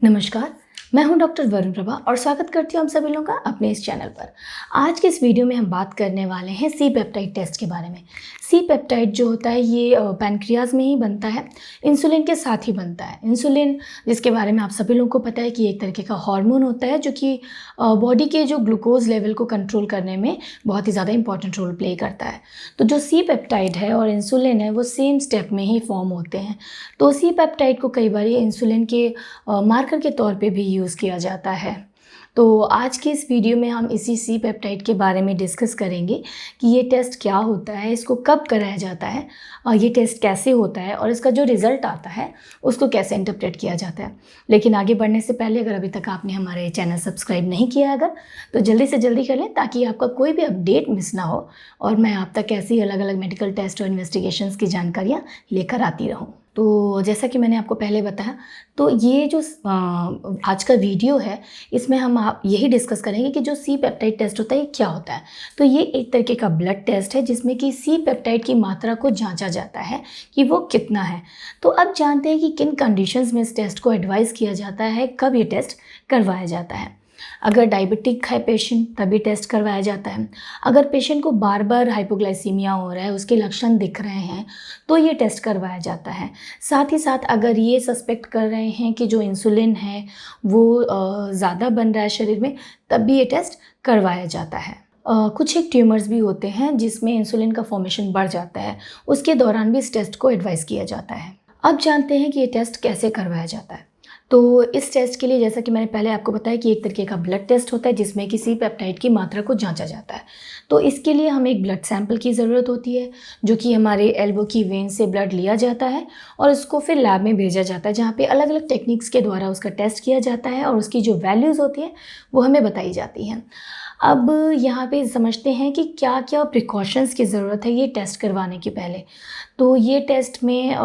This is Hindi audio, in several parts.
नमस्कार, मैं हूं डॉक्टर वरुण प्रभा और स्वागत करती हूं हम सभी लोगों का अपने इस चैनल पर। आज के इस वीडियो में हम बात करने वाले हैं सी पेप्टाइड टेस्ट के बारे में। सी पेप्टाइड जो होता है ये पैनक्रियाज में ही बनता है, इंसुलिन के साथ ही बनता है। इंसुलिन जिसके बारे में आप सभी लोगों को पता है कि एक तरीके का हार्मोन होता है जो कि बॉडी के जो ग्लूकोज लेवल को कंट्रोल करने में बहुत ही ज़्यादा इंपॉर्टेंट रोल प्ले करता है। तो जो सी पेप्टाइड है और इंसुलिन है वो सेम स्टेप में ही फॉर्म होते हैं। तो सी पेप्टाइड को कई बार इंसुलिन के मार्कर के तौर पे भी यूज़ किया जाता है। तो आज की इस वीडियो में हम इसी सी पेप्टाइड के बारे में डिस्कस करेंगे कि ये टेस्ट क्या होता है, इसको कब कराया जाता है और ये टेस्ट कैसे होता है और इसका जो रिज़ल्ट आता है उसको कैसे इंटरप्रेट किया जाता है। लेकिन आगे बढ़ने से पहले अगर अभी तक आपने हमारे चैनल सब्सक्राइब नहीं किया अगर तो जल्दी से जल्दी कर लें ताकि आपका कोई भी अपडेट मिस ना हो और मैं आप तक ऐसी अलग अलग मेडिकल टेस्ट और इन्वेस्टिगेशंस की जानकारियाँ लेकर आती रहूँ। तो जैसा कि मैंने आपको पहले बताया, तो ये जो आज का वीडियो है इसमें हम आप यही डिस्कस करेंगे कि जो सी पेप्टाइड टेस्ट होता है ये क्या होता है। तो ये एक तरीके का ब्लड टेस्ट है जिसमें कि सी पेप्टाइड की मात्रा को जांचा जाता है कि वो कितना है। तो अब जानते हैं कि किन कंडीशंस में इस टेस्ट को एडवाइस किया जाता है, कब ये टेस्ट करवाया जाता है। अगर डायबिटिक है पेशेंट तभी टेस्ट करवाया जाता है। अगर पेशेंट को बार बार हाइपोग्लाइसीमिया हो रहा है, उसके लक्षण दिख रहे हैं तो ये टेस्ट करवाया जाता है। साथ ही साथ अगर ये सस्पेक्ट कर रहे हैं कि जो इंसुलिन है वो ज़्यादा बन रहा है शरीर में तब भी ये टेस्ट करवाया जाता है। कुछ एक ट्यूमर्स भी होते हैं जिसमें इंसुलिन का फॉर्मेशन बढ़ जाता है, उसके दौरान भी इस टेस्ट को एडवाइस किया जाता है। अब जानते हैं कि ये टेस्ट कैसे करवाया जाता है। तो इस टेस्ट के लिए जैसा कि मैंने पहले आपको बताया कि एक तरीके का ब्लड टेस्ट होता है जिसमें कि सी पेप्टाइड की मात्रा को जांचा जाता है। तो इसके लिए हमें एक ब्लड सैंपल की ज़रूरत होती है जो कि हमारे एल्बो की वेन से ब्लड लिया जाता है और उसको फिर लैब में भेजा जाता है जहाँ पे अलग अलग टेक्निक्स के द्वारा उसका टेस्ट किया जाता है और उसकी जो वैल्यूज़ होती हैं वो हमें बताई जाती हैं। अब यहाँ पे समझते हैं कि क्या क्या प्रिकॉशंस की ज़रूरत है ये टेस्ट करवाने के पहले। तो ये टेस्ट में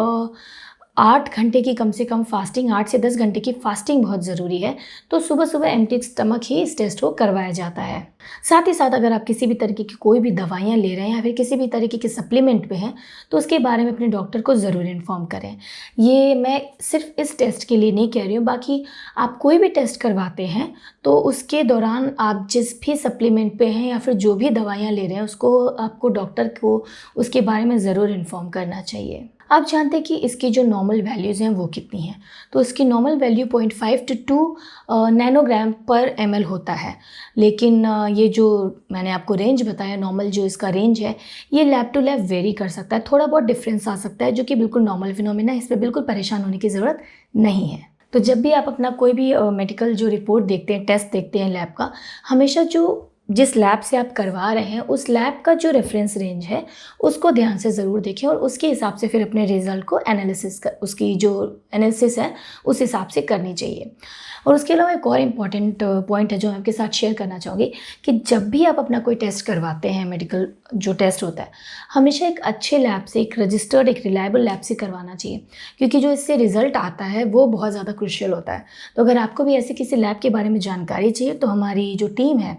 8 घंटे की कम से कम फास्टिंग, 8 से 10 घंटे की फास्टिंग बहुत ज़रूरी है। तो सुबह सुबह एम्प्टी स्टमक ही इस टेस्ट को करवाया जाता है। साथ ही साथ अगर आप किसी भी तरीके की कोई भी दवाइयाँ ले रहे हैं या फिर किसी भी तरीके के सप्लीमेंट पे हैं तो उसके बारे में अपने डॉक्टर को ज़रूर इन्फॉर्म करें। ये मैं सिर्फ इस टेस्ट के लिए नहीं कह रही हूँ, बाकी आप कोई भी टेस्ट करवाते हैं तो उसके दौरान आप जिस भी सप्लीमेंट पे हैं या फिर जो भी दवाइयाँ ले रहे हैं उसको आपको डॉक्टर को उसके बारे में ज़रूर इन्फॉर्म करना चाहिए। आप जानते हैं कि इसकी जो नॉर्मल वैल्यूज़ हैं वो कितनी हैं। तो इसकी नॉर्मल वैल्यू 0.5 to 2 नैनोग्राम पर ml होता है। लेकिन ये जो मैंने आपको रेंज बताया, नॉर्मल जो इसका रेंज है ये लैब टू लैब वेरी कर सकता है, थोड़ा बहुत डिफरेंस आ सकता है जो कि बिल्कुल नॉर्मल फिनोमेना है, इस पर बिल्कुल परेशान होने की ज़रूरत नहीं है। तो जब भी आप अपना कोई भी मेडिकल जो रिपोर्ट देखते हैं, टेस्ट देखते हैं लैब का, हमेशा जो जिस लैब से आप करवा रहे हैं उस लैब का जो रेफरेंस रेंज है उसको ध्यान से ज़रूर देखें और उसके हिसाब से फिर अपने रिज़ल्ट को एनालिसिस कर, उसकी जो एनालिसिस है उस हिसाब से करनी चाहिए। और उसके अलावा एक और इम्पॉर्टेंट पॉइंट है जो मैं आपके साथ शेयर करना चाहूँगी कि जब भी आप अपना कोई टेस्ट करवाते हैं, मेडिकल जो टेस्ट होता है, हमेशा एक अच्छे लैब से, एक रजिस्टर्ड, एक रिलायबल लैब से करवाना चाहिए क्योंकि जो इससे रिज़ल्ट आता है वो बहुत ज़्यादा क्रूशियल होता है। तो अगर आपको भी ऐसे किसी लैब के बारे में जानकारी चाहिए तो हमारी जो टीम है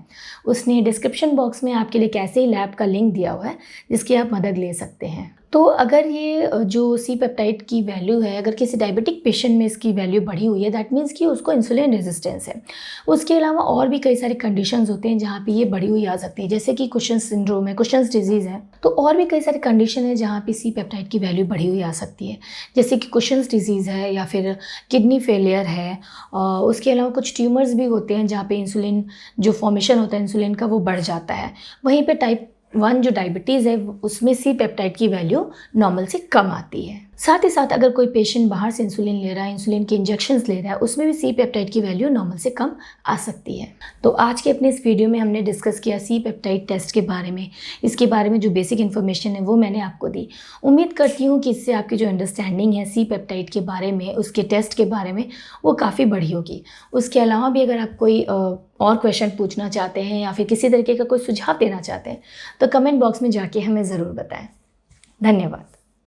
उसने डिस्क्रिप्शन बॉक्स में आपके लिए कैसे ही लैब का लिंक दिया हुआ है जिसकी आप मदद ले सकते हैं। तो अगर ये जो सी पेप्टाइड की वैल्यू है, अगर किसी डायबिटिक पेशेंट में इसकी वैल्यू बढ़ी हुई है दैट मीन्स कि उसको इंसुलिन रेजिस्टेंस है। उसके अलावा और भी कई सारे कंडीशंस होते हैं जहाँ पे ये बढ़ी हुई आ सकती है, जैसे कि कुशन्स सिंड्रोम है, कुशन्स डिजीज़ है। तो और भी कई सारे कंडीशन है जहाँ पे सी पेप्टाइड की वैल्यू बढ़ी हुई आ सकती है, जैसे कि कुशन्स डिजीज़ है या फिर किडनी फेलियर है। उसके अलावा कुछ ट्यूमर्स भी होते हैं जहाँ पे इंसुलिन जो फॉर्मेशन होता है इंसुलिन का वो बढ़ जाता है। वहीं पे टाइप 1 जो डायबिटीज़ है उसमें सी पेप्टाइड की वैल्यू नॉर्मल से कम आती है। साथ ही साथ अगर कोई पेशेंट बाहर से इंसुलिन ले रहा है, इंसुलिन के इंजेक्शंस ले रहा है, उसमें भी सी पेप्टाइड की वैल्यू नॉर्मल से कम आ सकती है। तो आज के अपने इस वीडियो में हमने डिस्कस किया सी पेप्टाइड टेस्ट के बारे में। इसके बारे में जो बेसिक इन्फॉर्मेशन है वो मैंने आपको दी। उम्मीद करती हूँ कि इससे आपकी जो अंडरस्टैंडिंग है सी पेप्टाइड के बारे में, उसके टेस्ट के बारे में, वो काफ़ी बढ़ी होगी। उसके अलावा भी अगर आप कोई और क्वेश्चन पूछना चाहते हैं या फिर किसी तरीके का कोई सुझाव देना चाहते हैं तो कमेंट बॉक्स में जाके हमें ज़रूर बताएं। धन्यवाद।